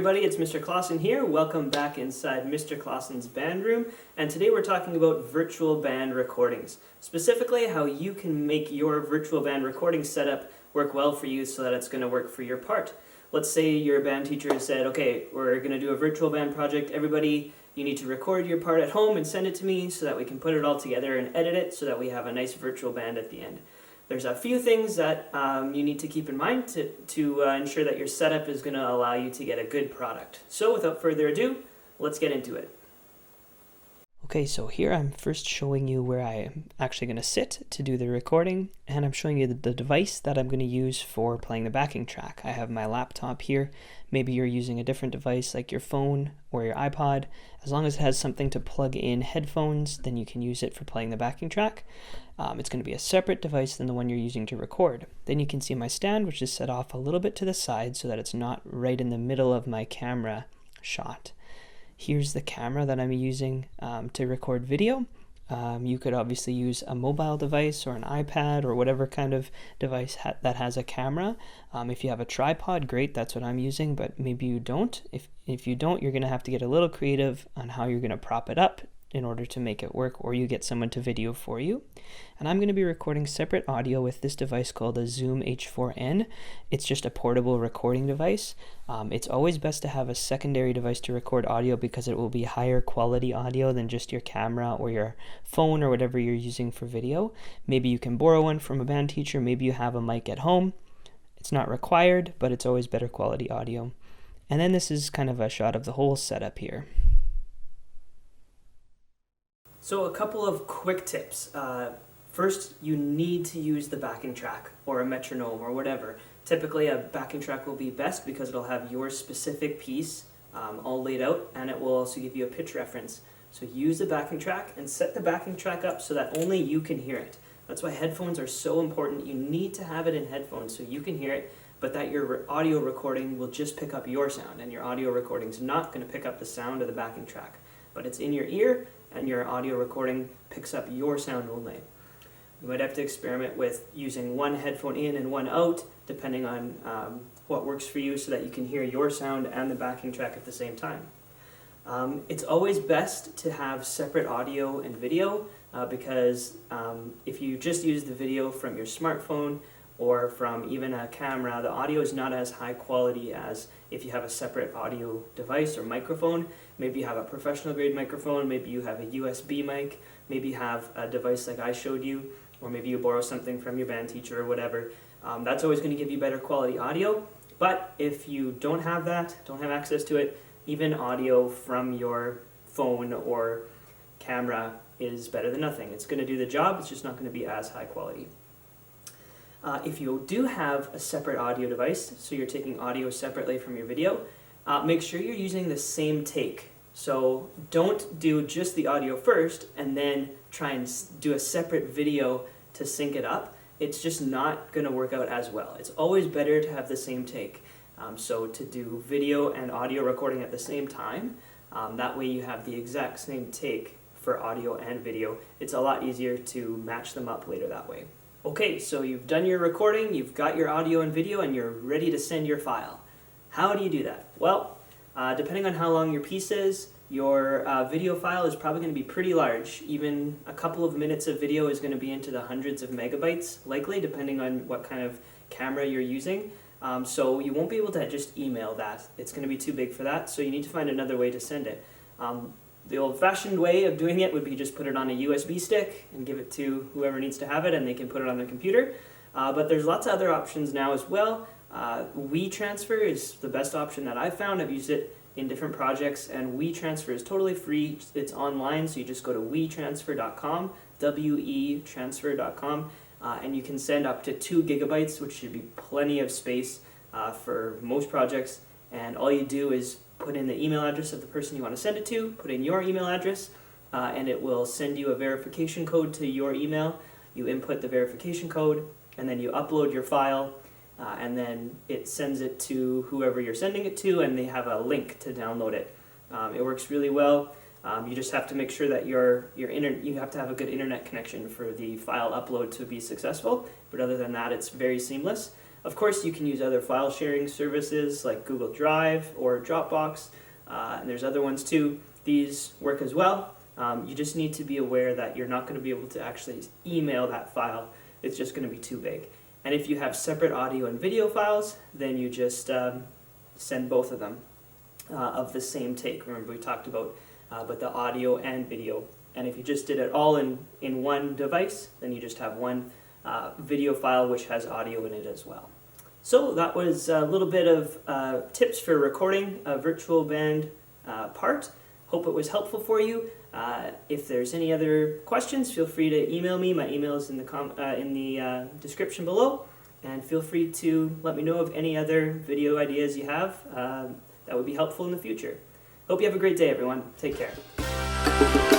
everybody, it's Mr. Klassen here. Welcome back inside Mr. Klassen's band room, and today we're talking about virtual band recordings. Specifically, how you can make your virtual band recording setup work well for you so that it's going to work for your part. Let's say your band teacher has said, okay, we're going to do a virtual band project. Everybody, you need to record your part at home and send it to me so that we can put it all together and edit it so that we have a nice virtual band at the end. There's a few things that you need to keep in mind to ensure that your setup is going to allow you to get a good product. So without further ado, let's get into it. Okay, so here I'm first showing you where I'm actually going to sit to do the recording, and I'm showing you the device that I'm going to use for playing the backing track. I have my laptop here. Maybe you're using a different device like your phone or your iPod. As long as it has something to plug in headphones, then you can use it for playing the backing track. It's going to be a separate device than the one you're using to record. Then you can see my stand, which is set off a little bit to the side so that it's not right in the middle of my camera shot. Here's the camera that I'm using to record video. You could obviously use a mobile device or an iPad or whatever kind of device that has a camera. If you have a tripod, great, that's what I'm using, but maybe you don't. If you don't, you're going to have to get a little creative on how you're going to prop it up in order to make it work, or you get someone to video for you. And I'm going to be recording separate audio with this device called a Zoom H4n. It's just a portable recording device. It's always best to have a secondary device to record audio because it will be higher quality audio than just your camera or your phone or whatever you're using for video. Maybe you can borrow one from a band teacher, maybe you have a mic at home. It's not required, but it's always better quality audio. And then this is kind of a shot of the whole setup here. So a couple of quick tips. First, you need to use the backing track or a metronome or whatever. Typically a backing track will be best because it'll have your specific piece all laid out, and it will also give you a pitch reference. So use the backing track and set the backing track up so that only you can hear it. That's why headphones are so important. You need to have it in headphones so you can hear it, but that your audio recording will just pick up your sound, and your audio recording is not going to pick up the sound of the backing track. But it's in your ear, and your audio recording picks up your sound only. You might have to experiment with using one headphone in and one out, depending on what works for you so that you can hear your sound and the backing track at the same time. It's always best to have separate audio and video because if you just use the video from your smartphone or from even a camera, the audio is not as high quality as if you have a separate audio device or microphone. Maybe you have a professional grade microphone, maybe you have a USB mic, maybe you have a device like I showed you, or maybe you borrow something from your band teacher or whatever. That's always going to give you better quality audio, but if you don't have that, don't have access to it, even audio from your phone or camera is better than nothing. It's going to do the job, it's just not going to be as high quality. If you do have a separate audio device, so you're taking audio separately from your video, make sure you're using the same take. So don't do just the audio first and then try and do a separate video to sync it up. It's just not going to work out as well. It's always better to have the same take. So to do video and audio recording at the same time, that way you have the exact same take for audio and video. It's a lot easier to match them up later that way. Okay, so you've done your recording, you've got your audio and video, and you're ready to send your file. How do you do that? Well, depending on how long your piece is, your video file is probably going to be pretty large. Even a couple of minutes of video is going to be into the hundreds of megabytes, likely, depending on what kind of camera you're using. So you won't be able to just email that. It's going to be too big for that, so you need to find another way to send it. The old-fashioned way of doing it would be just put it on a USB stick and give it to whoever needs to have it, and they can put it on their computer. But there's lots of other options now as well. WeTransfer is the best option that I've found. I've used it in different projects, and WeTransfer is totally free. It's online, so you just go to wetransfer.com, wetransfer.com, and you can send up to 2 gigabytes, which should be plenty of space for most projects. And all you do is put in the email address of the person you want to send it to, put in your email address, and it will send you a verification code to your email. You input the verification code, and then you upload your file, and then it sends it to whoever you're sending it to, and they have a link to download it. It works really well. You just have to make sure that you have to have a good internet connection for the file upload to be successful, but other than that, it's very seamless. Of course, you can use other file sharing services like Google Drive or Dropbox, and there's other ones too. These work as well. You just need to be aware that you're not going to be able to actually email that file. It's just going to be too big. And if you have separate audio and video files, then you just send both of them of the same take. Remember we talked about the audio and video. And if you just did it all in one device, then you just have one video file which has audio in it as well. So that was a little bit of tips for recording a virtual band part. Hope it was helpful for you. If there's any other questions, feel free to email me. My email is in the description below. And feel free to let me know of any other video ideas you have that would be helpful in the future. Hope you have a great day, everyone. Take care.